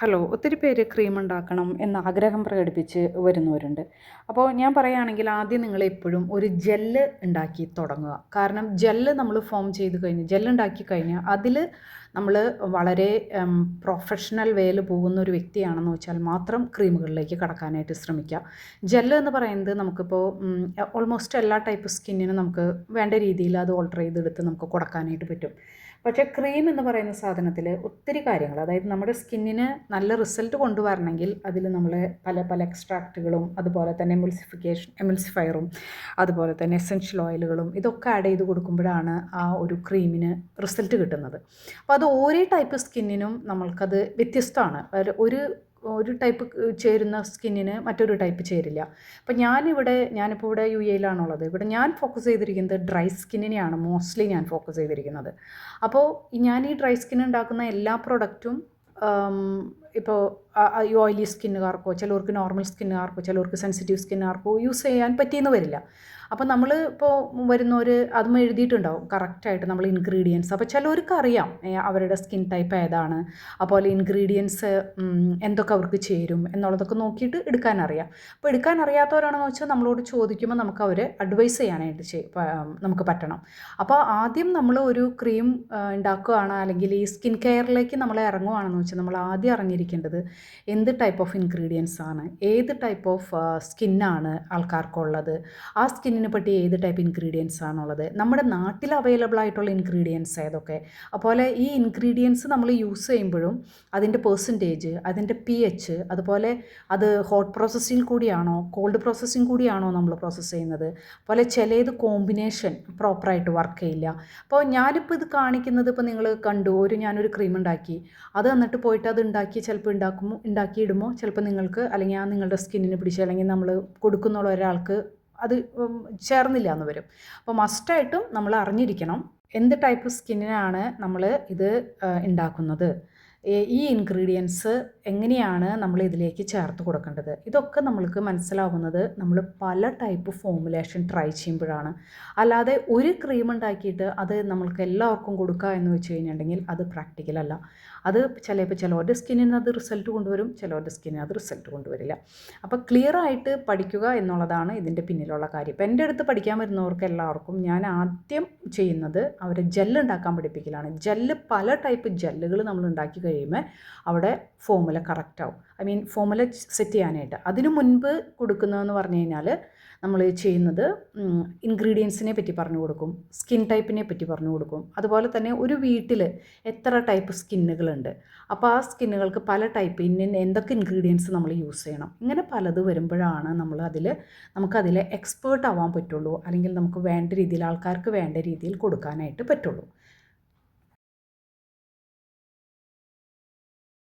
Hello, ഒത്തിരി പേര് cream ഉണ്ടാക്കണം എന്ന ആഗ്രഹം പ്രകടിപ്പിച്ച് വരുന്നവരുണ്ട്. അപ്പോൾ ഞാൻ പറയുകയാണെങ്കിൽ ആദ്യം നിങ്ങൾ എപ്പോഴും ഒരു ജെല്ല് ഉണ്ടാക്കി തുടങ്ങുക. കാരണം ജെല്ല് നമ്മൾ ഫോം ചെയ്ത് കഴിഞ്ഞ് ജെല്ലുണ്ടാക്കി കഴിഞ്ഞാൽ അതിൽ നമ്മൾ വളരെ പ്രൊഫഷണൽ വേയിൽ പോകുന്ന ഒരു വ്യക്തിയാണെന്ന് വെച്ചാൽ മാത്രം ക്രീമുകളിലേക്ക് കടക്കാനായിട്ട് ശ്രമിക്കുക. ജെല്ല് എന്ന് പറയുന്നത് നമുക്കിപ്പോൾ ഓൾമോസ്റ്റ് എല്ലാ ടൈപ്പ് സ്കിന്നിനും നമുക്ക് വേണ്ട രീതിയിൽ അത് ഓൾട്ടർ ചെയ്തെടുത്ത് നമുക്ക് കൊടുക്കാനായിട്ട് പറ്റും. പക്ഷേ ക്രീം എന്ന് പറയുന്ന സാധനത്തിൽ ഒത്തിരി കാര്യങ്ങൾ, അതായത് നമ്മുടെ സ്കിന്നിന് നല്ല റിസൾട്ട് കൊണ്ടുവരണമെങ്കിൽ അതിൽ നമ്മൾ പല പല എക്സ്ട്രാക്റ്റുകളും അതുപോലെ തന്നെ എമിൾസിഫയറും അതുപോലെ തന്നെ എസെൻഷ്യൽ ഓയിലുകളും ഇതൊക്കെ ആഡ് ചെയ്ത് കൊടുക്കുമ്പോഴാണ് ആ ഒരു ക്രീമിന് റിസൾട്ട് കിട്ടുന്നത്. അപ്പോൾ അത് ഓരോ ടൈപ്പ് സ്കിന്നിനും നമ്മൾക്കത് വ്യത്യസ്തമാണ്. ഒരു ഒരു ടൈപ്പ് ചേരുന്ന സ്കിന്നിന് മറ്റൊരു ടൈപ്പ് ചേരില്ല. അപ്പം ഞാനിപ്പോൾ ഇവിടെ UAE-ലാണുള്ളത്. ഇവിടെ ഞാൻ ഫോക്കസ് ചെയ്തിരിക്കുന്നത് ഡ്രൈ സ്കിന്നിനെയാണ് മോസ്റ്റ്ലി ഞാൻ ഫോക്കസ് ചെയ്തിരിക്കുന്നത്. അപ്പോൾ ഞാൻ ഈ ഡ്രൈ സ്കിൻ ഉണ്ടാക്കുന്ന എല്ലാ പ്രൊഡക്റ്റും ഇപ്പോൾ ഈ ഓയിലി സ്കിന്നുകാർക്കോ ചിലവർക്ക് നോർമൽ സ്കിന്നുകാർക്കോ ചിലവർക്ക് സെൻസിറ്റീവ് സ്കിന്നുകാർക്കോ യൂസ് ചെയ്യാൻ പറ്റിയെന്ന് വരില്ല. അപ്പോൾ നമ്മൾ ഇപ്പോൾ വരുന്നവർ അതും എഴുതിയിട്ടുണ്ടാവും കറക്റ്റായിട്ട് നമ്മൾ ഇൻഗ്രീഡിയൻസ്. അപ്പോൾ ചിലവർക്ക് അറിയാം അവരുടെ സ്കിൻ ടൈപ്പ് ഏതാണ്, അതുപോലെ ഇൻഗ്രീഡിയൻസ് എന്തൊക്കെ അവർക്ക് ചേരും എന്നുള്ളതൊക്കെ നോക്കിയിട്ട് എടുക്കാനറിയാം. അപ്പോൾ എടുക്കാൻ അറിയാത്തവരാണെന്ന് വെച്ചാൽ നമ്മളോട് ചോദിക്കുമ്പോൾ നമുക്ക് അവരെ അഡ്വൈസ് ചെയ്യാനായിട്ട് നമുക്ക് പറ്റണം. അപ്പോൾ ആദ്യം നമ്മൾ ഒരു ക്രീം ഉണ്ടാക്കുകയാണ് അല്ലെങ്കിൽ ഈ സ്കിൻ കെയറിലേക്ക് നമ്മൾ ഇറങ്ങുകയാണെന്ന് വെച്ചാൽ നമ്മൾ ആദ്യം അറിഞ്ഞിരിക്കേണ്ടത് എന്ത് ടൈപ്പ് ഓഫ് ഇൻഗ്രീഡിയൻസ് ആണ്, ഏത് ടൈപ്പ് ഓഫ് സ്കിന്നാണ് ആൾക്കാർക്കുള്ളത്, ആ സ്കിന്നിനെ പറ്റി ഏത് ടൈപ്പ് ഇൻഗ്രീഡിയൻസ് ആണുള്ളത്, നമ്മുടെ നാട്ടിൽ അവൈലബിൾ ആയിട്ടുള്ള ഇൻഗ്രീഡിയൻസ് ഏതൊക്കെ, അതുപോലെ ഈ ഇൻഗ്രീഡിയൻസ് നമ്മൾ യൂസ് ചെയ്യുമ്പോഴും അതിൻ്റെ പെർസെൻറ്റേജ്, അതിൻ്റെ pH, അതുപോലെ അത് ഹോട്ട് പ്രോസസ്സിങ് കൂടിയാണോ കോൾഡ് പ്രോസസ്സിങ് കൂടിയാണോ നമ്മൾ പ്രോസസ്സ് ചെയ്യുന്നത്, അതുപോലെ ചിലത് കോമ്പിനേഷൻ പ്രോപ്പറായിട്ട് വർക്ക് ചെയ്യില്ല. അപ്പോൾ ഞാനിപ്പോൾ ഇത് കാണിക്കുന്നത് ഇപ്പോൾ നിങ്ങൾ കണ്ടു, ഞാനൊരു ക്രീം ഉണ്ടാക്കി, അത് എന്നിട്ട് പോയിട്ട് അത് ചിലപ്പോൾ ഉണ്ടാക്കിയിടുമ്പോൾ ചിലപ്പോൾ നിങ്ങൾക്ക് അല്ലെങ്കിൽ ആ നിങ്ങളുടെ സ്കിന്നിന് പിടിച്ച് അല്ലെങ്കിൽ നമ്മൾ കൊടുക്കുന്ന ഒരാൾക്ക് അത് ചേർന്നില്ല എന്ന് വരും. അപ്പോൾ മസ്റ്റായിട്ടും നമ്മൾ അറിഞ്ഞിരിക്കണം എന്ത് ടൈപ്പ് സ്കിന്നിനാണ് നമ്മൾ ഇത് ഉണ്ടാക്കുന്നത്, ഈ ഇൻഗ്രീഡിയൻസ് എങ്ങനെയാണ് നമ്മൾ ഇതിലേക്ക് ചേർത്ത് കൊടുക്കേണ്ടത്. ഇതൊക്കെ നമ്മൾക്ക് മനസ്സിലാവുന്നത് നമ്മൾ പല ടൈപ്പ് ഫോമുലേഷൻ ട്രൈ ചെയ്യുമ്പോഴാണ്. അല്ലാതെ ഒരു ക്രീം ഉണ്ടാക്കിയിട്ട് അത് നമ്മൾക്ക് എല്ലാവർക്കും കൊടുക്കുക എന്ന് വെച്ച് കഴിഞ്ഞിട്ടുണ്ടെങ്കിൽ അത് പ്രാക്ടിക്കലല്ല. അത് ചിലവരുടെ സ്കിന്നിന് അത് റിസൾട്ട് കൊണ്ടുവരും, ചിലവരുടെ സ്കിന്നിന് അത് റിസൾട്ട് കൊണ്ടുവരില്ല. അപ്പോൾ ക്ലിയറായിട്ട് പഠിക്കുക എന്നുള്ളതാണ് ഇതിൻ്റെ പിന്നിലുള്ള കാര്യം. ഇപ്പോൾ എൻ്റെ അടുത്ത് പഠിക്കാൻ വരുന്നവർക്ക് എല്ലാവർക്കും ഞാൻ ആദ്യം ചെയ്യുന്നത് അവരെ ജെല്ല് ഉണ്ടാക്കാൻ പഠിപ്പിക്കലാണ്. പല ടൈപ്പ് ജെല്ലുകൾ നമ്മൾ ഉണ്ടാക്കി കഴിയുമ്പോൾ അവിടെ ഫോമുല കറക്റ്റാവും. ഫോമുല സെറ്റ് ചെയ്യാനായിട്ട് അതിനു മുൻപ് കൊടുക്കുന്നതെന്ന് പറഞ്ഞു കഴിഞ്ഞാൽ നമ്മൾ ചെയ്യുന്നത് ഇൻഗ്രീഡിയൻസിനെ പറ്റി പറഞ്ഞു കൊടുക്കും, സ്കിൻ ടൈപ്പിനെ പറ്റി പറഞ്ഞു കൊടുക്കും. അതുപോലെ തന്നെ ഒരു വീട്ടിൽ എത്ര ടൈപ്പ് സ്കിന്നുകളുണ്ട്, അപ്പോൾ ആ സ്കിന്നുകൾക്ക് പല ടൈപ്പ് എന്തൊക്കെ ഇൻഗ്രീഡിയൻസ് നമ്മൾ യൂസ് ചെയ്യണം, ഇങ്ങനെ പലത് വരുമ്പോഴാണ് നമുക്കതിൽ എക്സ്പേർട്ട് ആവാൻ പറ്റുള്ളൂ, അല്ലെങ്കിൽ നമുക്ക് വേണ്ട രീതിയിൽ ആൾക്കാർക്ക് വേണ്ട രീതിയിൽ കൊടുക്കാനായിട്ട് പറ്റുള്ളൂ.